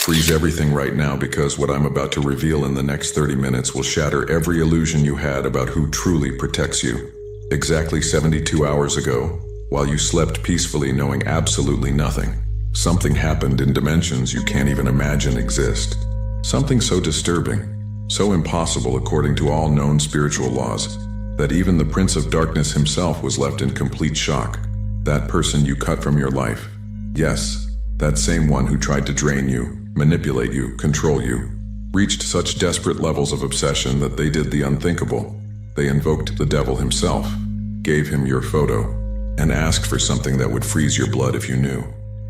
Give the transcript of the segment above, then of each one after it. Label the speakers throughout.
Speaker 1: Freeze everything right now, because what I'm about to reveal in the next 30 minutes will shatter every illusion you had about who truly protects you. Exactly 72 hours ago, while you slept peacefully knowing absolutely nothing, something happened in dimensions you can't even imagine exist. Something so disturbing, so impossible according to all known spiritual laws, that even the Prince of Darkness himself was left in complete shock. That person you cut from your life. Yes, that same one who tried to drain you, manipulate you, control you, reached such desperate levels of obsession that they did the unthinkable. They invoked the devil himself, gave him your photo, and asked for something that would freeze your blood if you knew.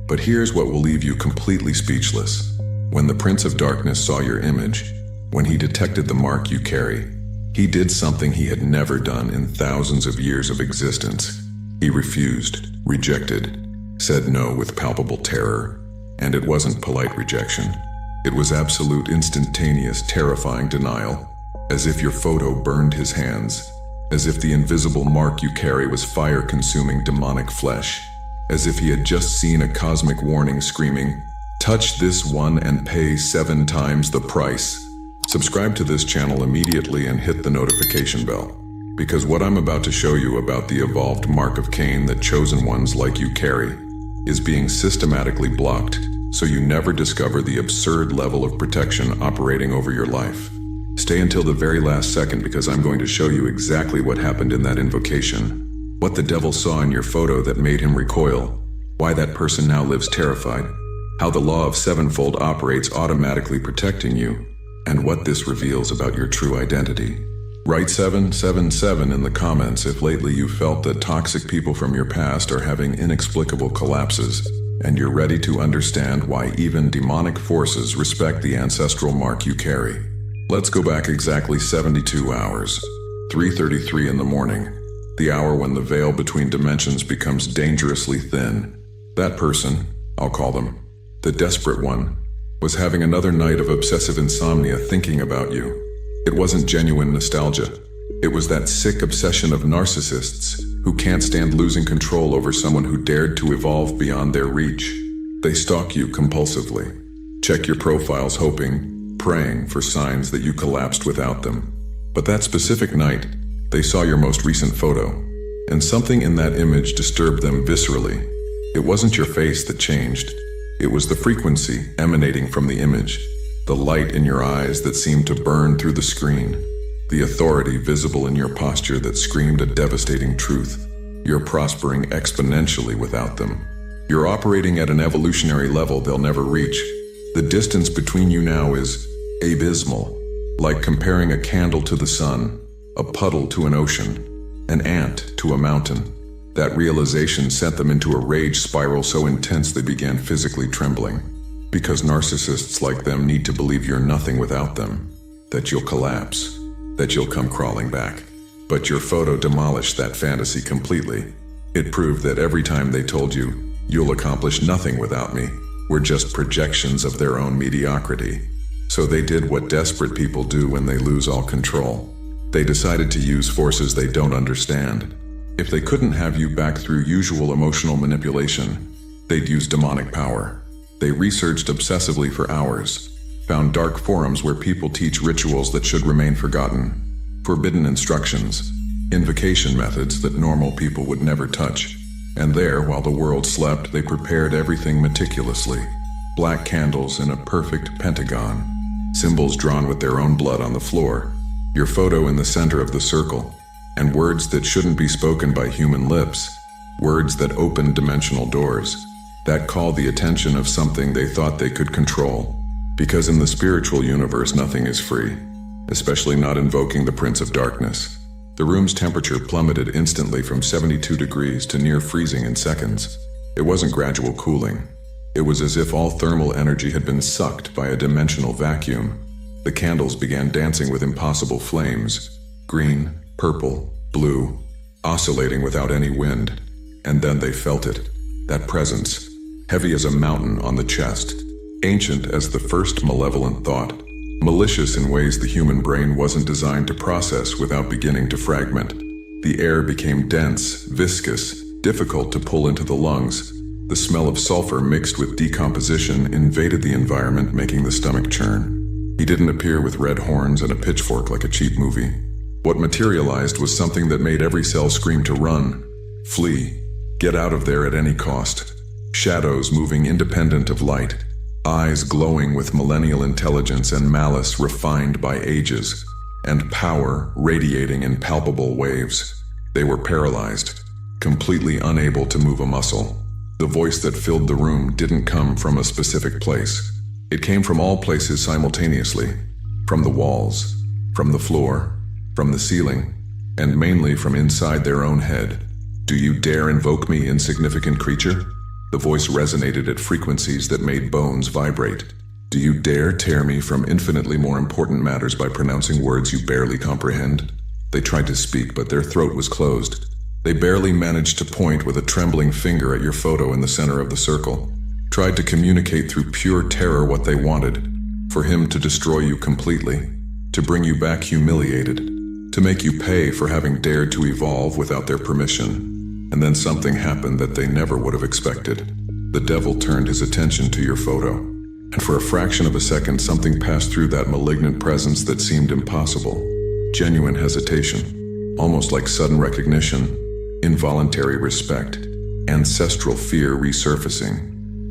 Speaker 1: But here's what will leave you completely speechless. When the Prince of Darkness saw your image, when he detected the mark you carry, he did something he had never done in thousands of years of existence. He refused, rejected, said no with palpable terror. And it wasn't polite rejection. It was absolute, instantaneous, terrifying denial, as if your photo burned his hands, as if the invisible mark you carry was fire-consuming demonic flesh, as if he had just seen a cosmic warning screaming, "Touch this one and pay 7 times the price." Subscribe to this channel immediately and hit the notification bell, because what I'm about to show you about the evolved mark of Cain that chosen ones like you carry is being systematically blocked, so you never discover the absurd level of protection operating over your life. Stay until the very last second, because I'm going to show you exactly what happened in that invocation, what the devil saw in your photo that made him recoil, why that person now lives terrified, how the law of sevenfold operates, automatically protecting you, and what this reveals about your true identity. Write 777 in the comments if lately you felt that toxic people from your past are having inexplicable collapses, and you're ready to understand why even demonic forces respect the ancestral mark you carry. Let's go back exactly 72 hours, 3:33 in the morning, the hour when the veil between dimensions becomes dangerously thin. That person, I'll call them, the desperate one, was having another night of obsessive insomnia thinking about you. It wasn't genuine nostalgia. It was that sick obsession of narcissists who can't stand losing control over someone who dared to evolve beyond their reach. They stalk you compulsively, check your profiles hoping, praying for signs that you collapsed without them. But that specific night, they saw your most recent photo, and something in that image disturbed them viscerally. It wasn't your face that changed. It was the frequency emanating from the image. The light in your eyes that seemed to burn through the screen, the authority visible in your posture that screamed a devastating truth. You're prospering exponentially without them. You're operating at an evolutionary level they'll never reach. The distance between you now is abysmal, like comparing a candle to the sun, a puddle to an ocean, an ant to a mountain. That realization sent them into a rage spiral so intense they began physically trembling. Because narcissists like them need to believe you're nothing without them, that you'll collapse, that you'll come crawling back. But your photo demolished that fantasy completely. It proved that every time they told you, "You'll accomplish nothing without me," were just projections of their own mediocrity. So they did what desperate people do when they lose all control. They decided to use forces they don't understand. If they couldn't have you back through usual emotional manipulation, they'd use demonic power. They researched obsessively for hours, found dark forums where people teach rituals that should remain forgotten, forbidden instructions, invocation methods that normal people would never touch. And there, while the world slept, they prepared everything meticulously. Black candles in a perfect pentagon, symbols drawn with their own blood on the floor, your photo in the center of the circle, and words that shouldn't be spoken by human lips, words that opened dimensional doors, that called the attention of something they thought they could control. Because in the spiritual universe, nothing is free, especially not invoking the Prince of Darkness. The room's temperature plummeted instantly from 72 degrees to near freezing in seconds. It wasn't gradual cooling. It was as if all thermal energy had been sucked by a dimensional vacuum. The candles began dancing with impossible flames, green, purple, blue, oscillating without any wind. And then they felt it, that presence, heavy as a mountain on the chest, ancient as the first malevolent thought, malicious in ways the human brain wasn't designed to process without beginning to fragment. The air became dense, viscous, difficult to pull into the lungs, The smell of sulfur mixed with decomposition invaded the environment, making the stomach churn. He didn't appear with red horns and a pitchfork like a cheap movie. What materialized was something that made every cell scream to run, flee, get out of there at any cost. Shadows moving independent of light, eyes glowing with millennial intelligence and malice refined by ages, and power radiating in palpable waves. They were paralyzed, completely unable to move a muscle. The voice that filled the room didn't come from a specific place. It came from all places simultaneously, from the walls, from the floor, from the ceiling, and mainly from inside their own head. "Do you dare invoke me, insignificant creature?" The voice resonated at frequencies that made bones vibrate. "Do you dare tear me from infinitely more important matters by pronouncing words you barely comprehend?" They tried to speak, but their throat was closed. They barely managed to point with a trembling finger at your photo in the center of the circle. Tried to communicate through pure terror what they wanted. For him to destroy you completely. To bring you back humiliated. To make you pay for having dared to evolve without their permission. And then something happened that they never would have expected. The devil turned his attention to your photo. And for a fraction of a second, something passed through that malignant presence that seemed impossible. Genuine hesitation. Almost like sudden recognition. Involuntary respect. Ancestral fear resurfacing.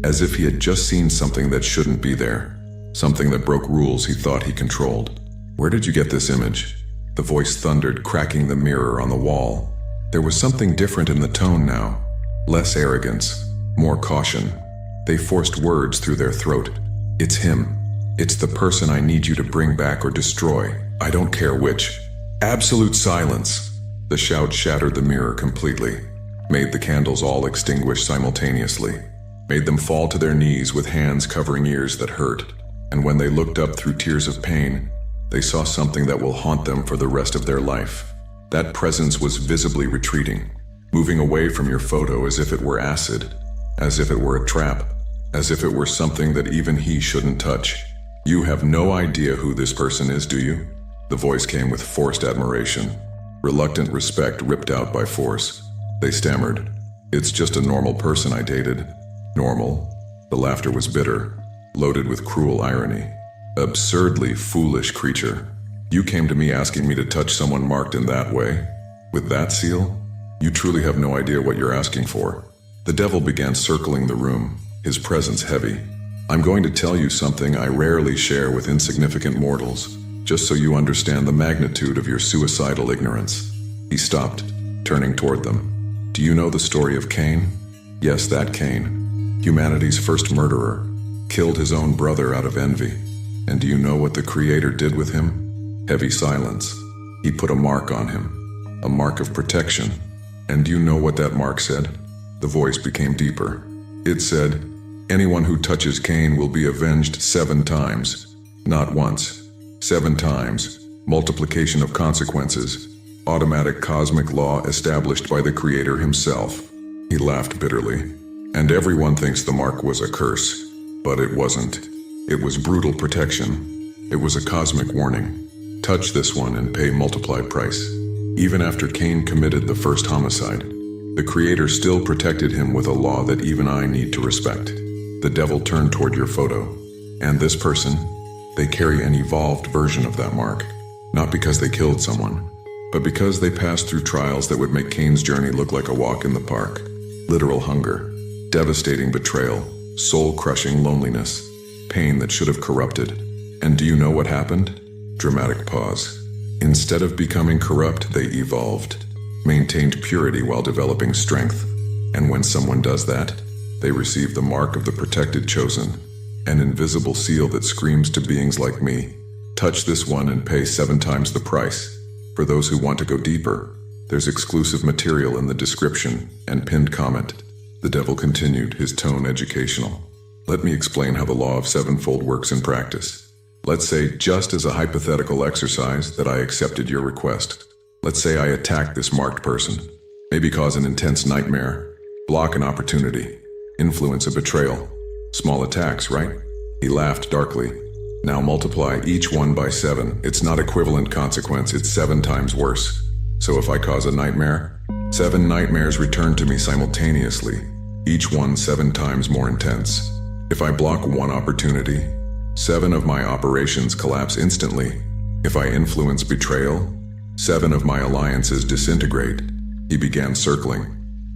Speaker 1: As if he had just seen something that shouldn't be there. Something that broke rules he thought he controlled. "Where did you get this image?" The voice thundered, cracking the mirror on the wall. There was something different in the tone now. Less arrogance, more caution. They forced words through their throat. "It's him. It's the person I need you to bring back or destroy. I don't care which." Absolute silence. The shout shattered the mirror completely. Made the candles all extinguish simultaneously. Made them fall to their knees with hands covering ears that hurt. And when they looked up through tears of pain, they saw something that will haunt them for the rest of their life. That presence was visibly retreating, moving away from your photo as if it were acid, as if it were a trap, as if it were something that even he shouldn't touch. "You have no idea who this person is, do you?" The voice came with forced admiration, reluctant respect ripped out by force. They stammered, "It's just a normal person I dated." Normal? The laughter was bitter, loaded with cruel irony. "Absurdly foolish creature. You came to me asking me to touch someone marked in that way? With that seal? You truly have no idea what you're asking for." The devil began circling the room, his presence heavy. "I'm going to tell you something I rarely share with insignificant mortals, just so you understand the magnitude of your suicidal ignorance." He stopped, turning toward them. "Do you know the story of Cain? Yes, that Cain. Humanity's first murderer. Killed his own brother out of envy. And do you know what the Creator did with him? Heavy silence. He put a mark on him. A mark of protection. And do you know what that mark said?" The voice became deeper. It said, "Anyone who touches Cain will be avenged 7 times. Not once. 7 times. Multiplication of consequences. Automatic cosmic law established by the Creator himself." He laughed bitterly. "And everyone thinks the mark was a curse. But it wasn't. It was brutal protection. It was a cosmic warning. Touch this one and pay multiplied price." Even after Cain committed the first homicide, the Creator still protected him with a law that even I need to respect. The devil turned toward your photo. And this person, they carry an evolved version of that mark. Not because they killed someone, but because they passed through trials that would make Cain's journey look like a walk in the park. Literal hunger, devastating betrayal, soul-crushing loneliness, pain that should have corrupted. And do you know what happened? Dramatic pause. Instead of becoming corrupt, they evolved, maintained purity while developing strength. And when someone does that, they receive the mark of the protected chosen, an invisible seal that screams to beings like me, "Touch this one and pay 7 times the price." For those who want to go deeper, there's exclusive material in the description and pinned comment. The devil continued, his tone educational. "Let me explain how the law of sevenfold works in practice. Let's say, just as a hypothetical exercise, that I accepted your request. Let's say I attack this marked person, maybe cause an intense nightmare, block an opportunity, influence a betrayal. Small attacks, right?" He laughed darkly. "Now multiply each one by 7. It's not equivalent consequence, it's 7 times worse. So if I cause a nightmare, 7 nightmares return to me simultaneously. each one 7 times more intense. If I block one opportunity, 7 of my operations collapse instantly. If I influence betrayal, 7 of my alliances disintegrate. He began circling.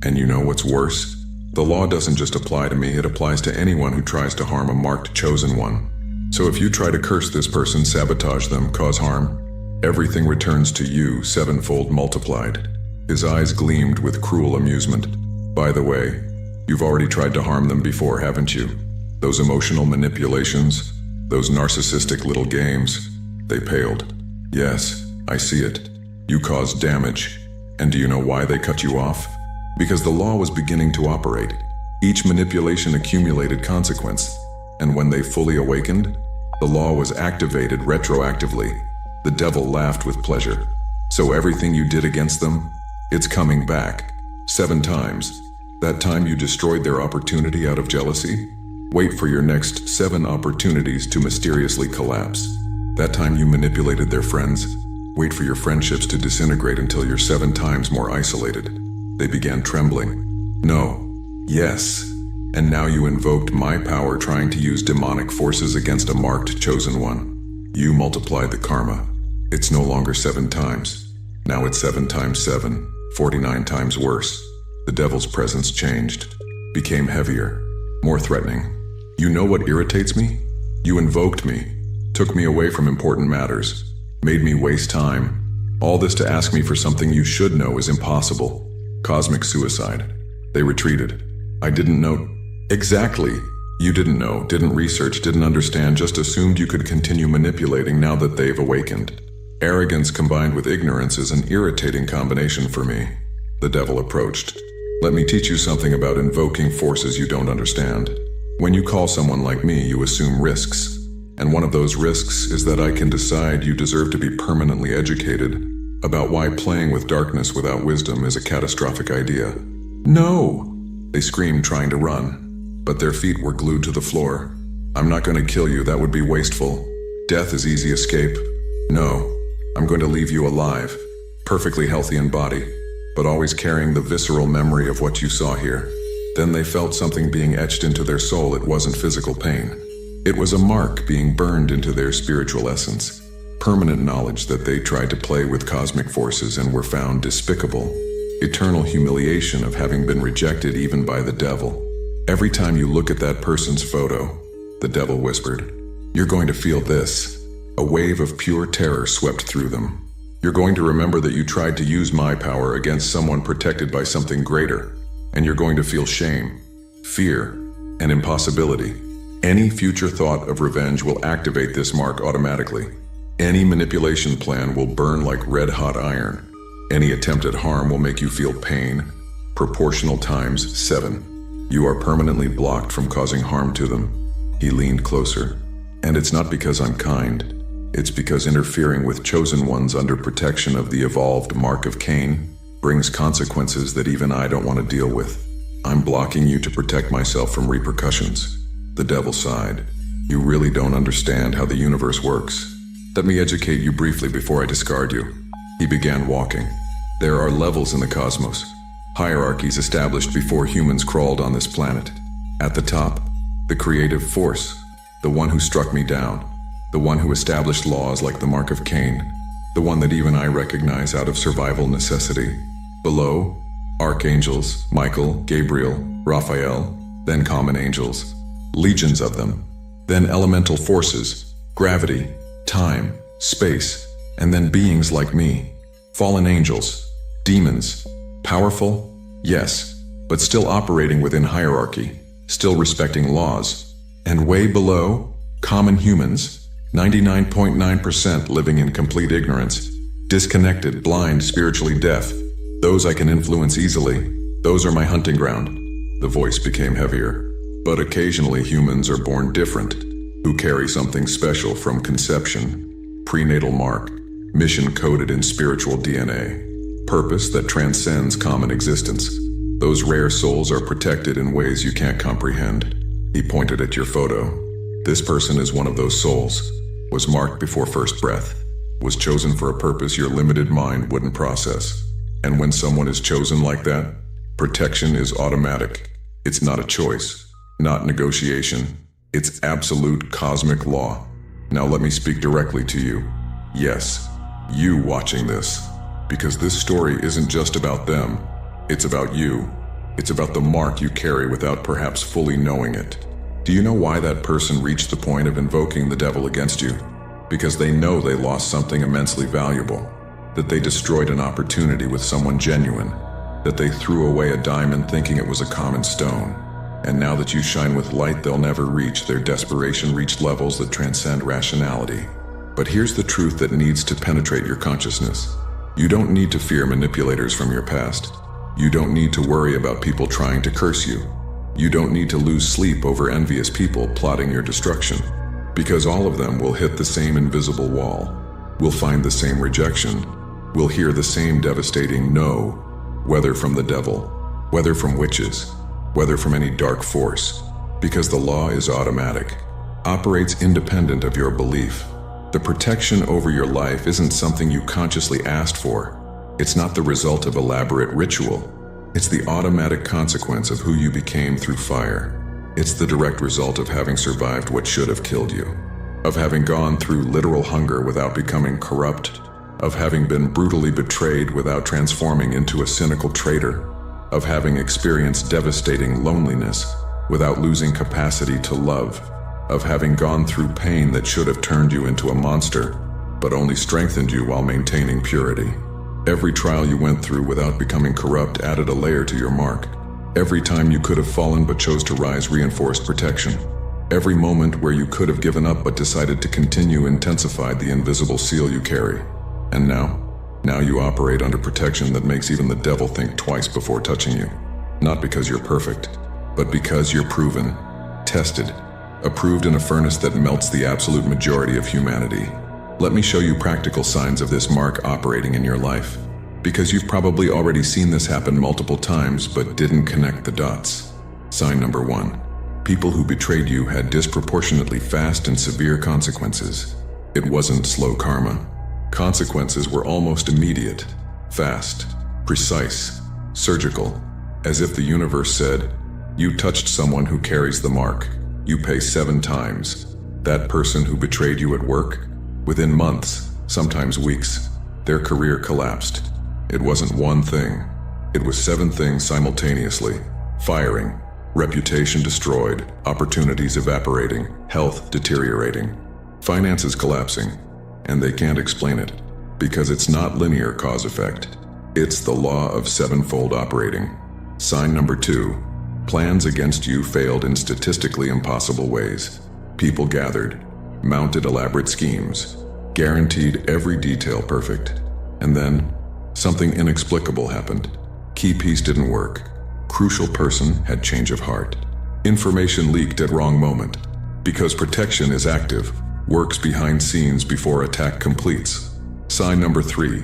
Speaker 1: And you know what's worse? The law doesn't just apply to me, it applies to anyone who tries to harm a marked chosen one. So if you try to curse this person, sabotage them, cause harm, everything returns to you sevenfold multiplied. His eyes gleamed with cruel amusement. By the way, you've already tried to harm them before, haven't you? Those emotional manipulations, those narcissistic little games, they paled. Yes, I see it. You caused damage. And do you know why they cut you off? Because the law was beginning to operate. Each manipulation accumulated consequence. And when they fully awakened, the law was activated retroactively. The devil laughed with pleasure. So everything you did against them, it's coming back. 7 times. That time you destroyed their opportunity out of jealousy? Wait for your next 7 opportunities to mysteriously collapse. That time you manipulated their friends? Wait for your friendships to disintegrate until you're 7 times more isolated. They began trembling. No. Yes. And now you invoked my power trying to use demonic forces against a marked chosen one. You multiplied the karma. It's no longer 7 times. Now it's 7 times 7, 49 times worse. The devil's presence changed, became heavier, more threatening. You know what irritates me? You invoked me, took me away from important matters, made me waste time. All this to ask me for something you should know is impossible. Cosmic suicide. They retreated. I didn't know. Exactly. You didn't know, didn't research, didn't understand, just assumed you could continue manipulating now that they've awakened. Arrogance combined with ignorance is an irritating combination for me. The devil approached. Let me teach you something about invoking forces you don't understand. When you call someone like me, you assume risks. And one of those risks is that I can decide you deserve to be permanently educated about why playing with darkness without wisdom is a catastrophic idea. No! They screamed, trying to run, but their feet were glued to the floor. I'm not going to kill you, that would be wasteful. Death is easy escape. No, I'm going to leave you alive, perfectly healthy in body, but always carrying the visceral memory of what you saw here. Then they felt something being etched into their soul. It wasn't physical pain. It was a mark being burned into their spiritual essence. Permanent knowledge that they tried to play with cosmic forces and were found despicable. Eternal humiliation of having been rejected even by the devil. Every time you look at that person's photo, the devil whispered, you're going to feel this. A wave of pure terror swept through them. You're going to remember that you tried to use my power against someone protected by something greater. And you're going to feel shame, fear, and impossibility. Any future thought of revenge will activate this mark automatically. Any manipulation plan will burn like red-hot iron. Any attempt at harm will make you feel pain, proportional times 7. You are permanently blocked from causing harm to them. He leaned closer. And it's not because I'm kind. It's because interfering with chosen ones under protection of the evolved mark of Cain brings consequences that even I don't want to deal with. I'm blocking you to protect myself from repercussions. The devil sighed. You really don't understand how the universe works. Let me educate you briefly before I discard you. He began walking. There are levels in the cosmos, hierarchies established before humans crawled on this planet. At the top, the creative force, the one who struck me down, the one who established laws like the mark of Cain, the one that even I recognize out of survival necessity. Below, archangels, Michael, Gabriel, Raphael, then common angels, legions of them, then elemental forces, gravity, time, space, and then beings like me, fallen angels, demons, powerful, yes, but still operating within hierarchy, still respecting laws. And way below, common humans, 99.9% living in complete ignorance, disconnected, blind, spiritually deaf. Those I can influence easily. Those are my hunting ground. The voice became heavier. But occasionally humans are born different, who carry something special from conception, prenatal mark, mission coded in spiritual DNA, purpose that transcends common existence. Those rare souls are protected in ways you can't comprehend. He pointed at your photo. This person is one of those souls, was marked before first breath, was chosen for a purpose your limited mind wouldn't process. And when someone is chosen like that, protection is automatic. It's not a choice, not negotiation. It's absolute cosmic law. Now let me speak directly to you. Yes, you watching this. Because this story isn't just about them. It's about you. It's about the mark you carry without perhaps fully knowing it. Do you know why that person reached the point of invoking the devil against you? Because they know they lost something immensely valuable. That they destroyed an opportunity with someone genuine. That they threw away a diamond thinking it was a common stone. And now that you shine with light they'll never reach, their desperation reached levels that transcend rationality. But here's the truth that needs to penetrate your consciousness. You don't need to fear manipulators from your past. You don't need to worry about people trying to curse you. You don't need to lose sleep over envious people plotting your destruction. Because all of them will hit the same invisible wall. Will find the same rejection. Will hear the same devastating no, whether from the devil, whether from witches, whether from any dark force. Because the law is automatic, operates independent of your belief. The protection over your life isn't something you consciously asked for. It's not the result of elaborate ritual. It's the automatic consequence of who you became through fire. It's the direct result of having survived what should have killed you. Of having gone through literal hunger without becoming corrupt. Of having been brutally betrayed without transforming into a cynical traitor. Of having experienced devastating loneliness without losing capacity to love. Of having gone through pain that should have turned you into a monster, but only strengthened you while maintaining purity. Every trial you went through without becoming corrupt added a layer to your mark. Every time you could have fallen but chose to rise reinforced protection. Every moment where you could have given up but decided to continue intensified the invisible seal you carry. And now you operate under protection that makes even the devil think twice before touching you. Not because you're perfect, but because you're proven, tested, approved in a furnace that melts the absolute majority of humanity. Let me show you practical signs of this mark operating in your life. Because you've probably already seen this happen multiple times but didn't connect the dots. Sign number 1. People who betrayed you had disproportionately fast and severe consequences. It wasn't slow karma. Consequences were almost immediate, fast, precise, surgical, as if the universe said, you touched someone who carries the mark. You pay 7 times. That person who betrayed you at work, within months, sometimes weeks, their career collapsed. It wasn't one thing. It was 7 things simultaneously. Firing, reputation destroyed, opportunities evaporating, health deteriorating, finances collapsing, and they can't explain it. Because it's not linear cause-effect. It's the law of sevenfold operating. Sign number 2. Plans against you failed in statistically impossible ways. People gathered, mounted elaborate schemes, guaranteed every detail perfect. And then, something inexplicable happened. Key piece didn't work. Crucial person had change of heart. Information leaked at wrong moment. Because protection is active, works behind scenes before attack completes. Sign number 3.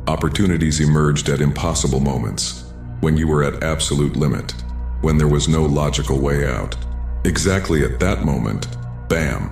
Speaker 1: Opportunities emerged at impossible moments. When you were at absolute limit. When there was no logical way out. Exactly at that moment, bam,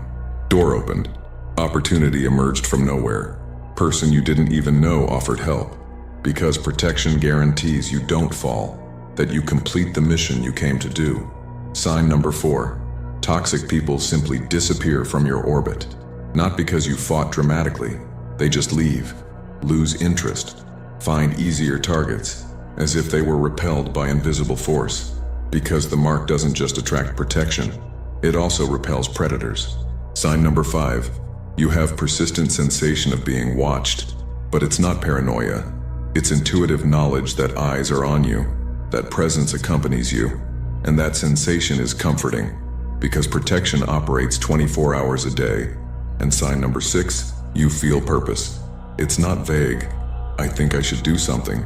Speaker 1: door opened. Opportunity emerged from nowhere. Person you didn't even know offered help. Because protection guarantees you don't fall, that you complete the mission you came to do. Sign number 4. Toxic people simply disappear from your orbit. Not because you fought dramatically, they just leave, lose interest, find easier targets, as if they were repelled by invisible force. Because the mark doesn't just attract protection, it also repels predators. Sign number 5. You have persistent sensation of being watched, but it's not paranoia. It's intuitive knowledge that eyes are on you, that presence accompanies you, and that sensation is comforting, because protection operates 24 hours a day. And sign number 6, you feel purpose. It's not vague, I think I should do something.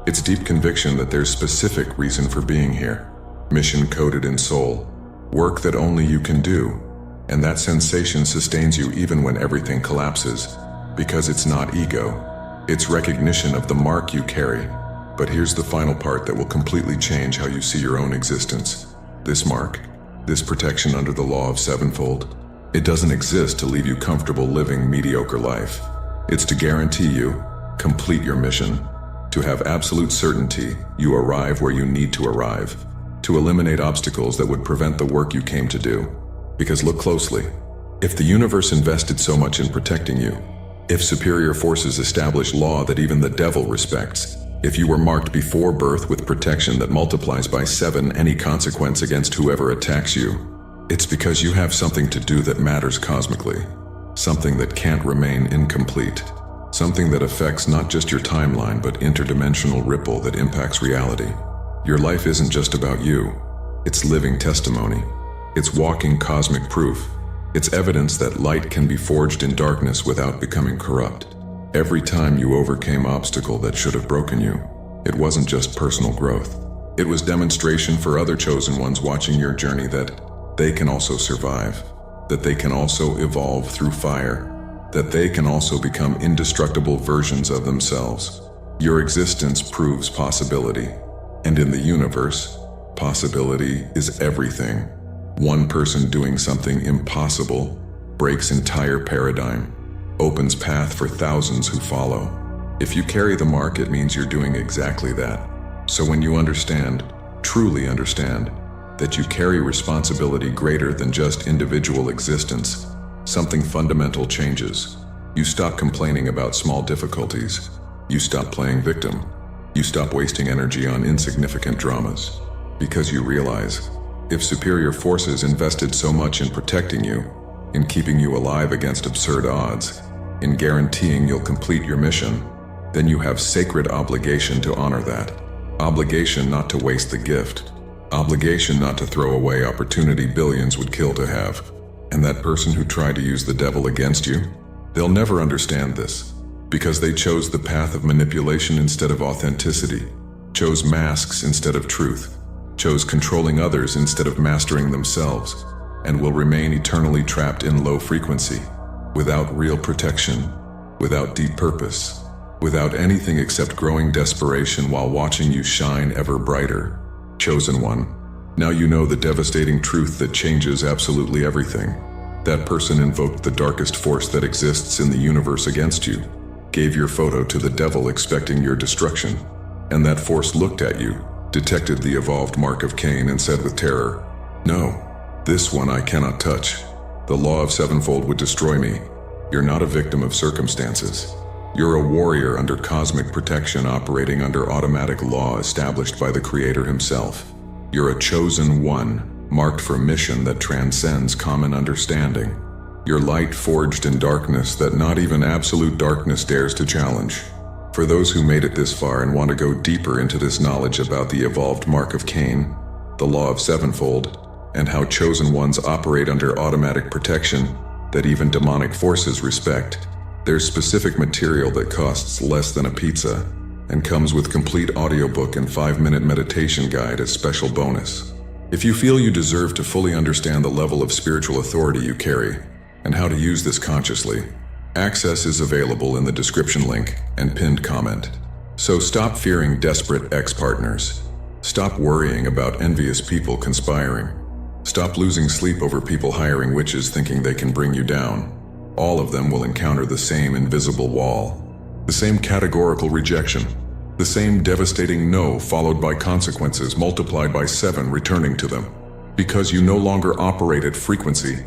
Speaker 1: It's deep conviction that there's specific reason for being here. Mission coded in soul, work that only you can do, and that sensation sustains you even when everything collapses, because it's not ego, it's recognition of the mark you carry. But here's the final part that will completely change how you see your own existence. This mark, this protection under the law of sevenfold, it doesn't exist to leave you comfortable living mediocre life. It's to guarantee you complete your mission, to have absolute certainty you arrive where you need to arrive. to eliminate obstacles that would prevent the work you came to do. Because look closely. If the universe invested so much in protecting you, if superior forces establish law that even the devil respects, if you were marked before birth with protection that multiplies by 7 any consequence against whoever attacks you, it's because you have something to do that matters cosmically, something that can't remain incomplete, something that affects not just your timeline but interdimensional ripple that impacts reality. Your life isn't just about you, it's living testimony. It's walking cosmic proof. It's evidence that light can be forged in darkness without becoming corrupt. Every time you overcame obstacle that should have broken you, it wasn't just personal growth. It was demonstration for other chosen ones watching your journey that they can also survive, that they can also evolve through fire, that they can also become indestructible versions of themselves. Your existence proves possibility, and in the universe, possibility is everything. One person doing something impossible breaks entire paradigm, opens path for thousands who follow. If you carry the mark, it means you're doing exactly that. So when you understand, truly understand, that you carry responsibility greater than just individual existence, something fundamental changes. You stop complaining about small difficulties. You stop playing victim. You stop wasting energy on insignificant dramas. Because you realize, if superior forces invested so much in protecting you, in keeping you alive against absurd odds, in guaranteeing you'll complete your mission, then you have sacred obligation to honor that. Obligation not to waste the gift. Obligation not to throw away opportunity billions would kill to have. And that person who tried to use the devil against you, they'll never understand this, because they chose the path of manipulation instead of authenticity, chose masks instead of truth, chose controlling others instead of mastering themselves, and will remain eternally trapped in low frequency, without real protection, without deep purpose, without anything except growing desperation while watching you shine ever brighter. Chosen one, now you know the devastating truth that changes absolutely everything. That person invoked the darkest force that exists in the universe against you, gave your photo to the devil expecting your destruction, and that force looked at you, detected the evolved mark of Cain, and said with terror, "No, this one I cannot touch. The law of sevenfold would destroy me." You're not a victim of circumstances. You're a warrior under cosmic protection operating under automatic law established by the Creator himself. You're a chosen one, marked for mission that transcends common understanding. You're light forged in darkness that not even absolute darkness dares to challenge. For those who made it this far and want to go deeper into this knowledge about the evolved mark of Cain, the law of sevenfold, and how chosen ones operate under automatic protection that even demonic forces respect, there's specific material that costs less than a pizza and comes with complete audiobook and 5-minute meditation guide as special bonus. If you feel you deserve to fully understand the level of spiritual authority you carry and how to use this consciously, access is available in the description link and pinned comment. So stop fearing desperate ex-partners. Stop worrying about envious people conspiring. Stop losing sleep over people hiring witches thinking they can bring you down. All of them will encounter the same invisible wall, the same categorical rejection, the same devastating no followed by consequences multiplied by 7 returning to them. Because you no longer operate at frequency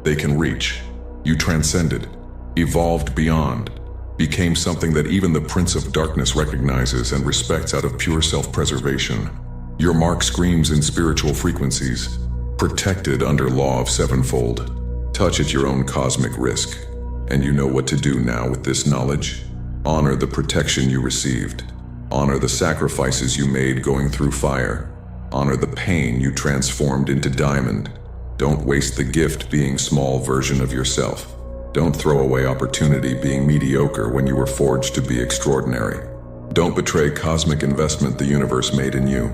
Speaker 1: they can reach, you transcended, evolved beyond, became something that even the Prince of Darkness recognizes and respects out of pure self-preservation. Your mark screams in spiritual frequencies, protected under law of sevenfold. Touch at your own cosmic risk, and you know what to do now with this knowledge. Honor the protection you received. Honor the sacrifices you made going through fire. Honor the pain you transformed into diamond. Don't waste the gift being small version of yourself. Don't throw away opportunity being mediocre when you were forged to be extraordinary. Don't betray cosmic investment the universe made in you.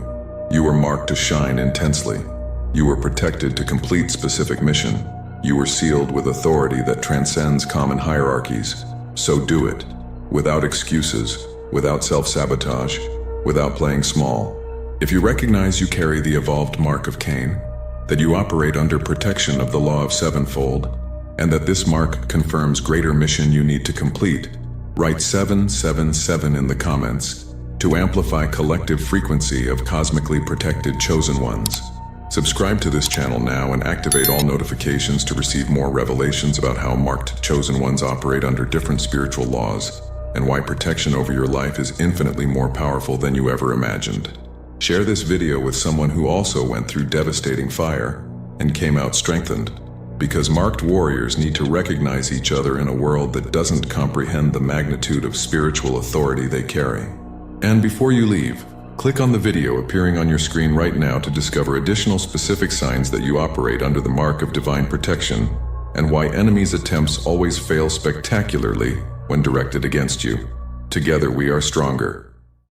Speaker 1: You were marked to shine intensely. You were protected to complete specific mission. You were sealed with authority that transcends common hierarchies. So do it, without excuses, without self-sabotage, without playing small. If you recognize you carry the evolved mark of Cain, that you operate under protection of the law of sevenfold, and that this mark confirms greater mission you need to complete, write 777 in the comments. to amplify collective frequency of cosmically protected chosen ones. Subscribe to this channel now and activate all notifications to receive more revelations about how marked chosen ones operate under different spiritual laws, and why protection over your life is infinitely more powerful than you ever imagined. Share this video with someone who also went through devastating fire and came out strengthened, because marked warriors need to recognize each other in a world that doesn't comprehend the magnitude of spiritual authority they carry. And before you leave, click on the video appearing on your screen right now to discover additional specific signs that you operate under the mark of divine protection, and why enemies' attempts always fail spectacularly when directed against you. Together we are stronger.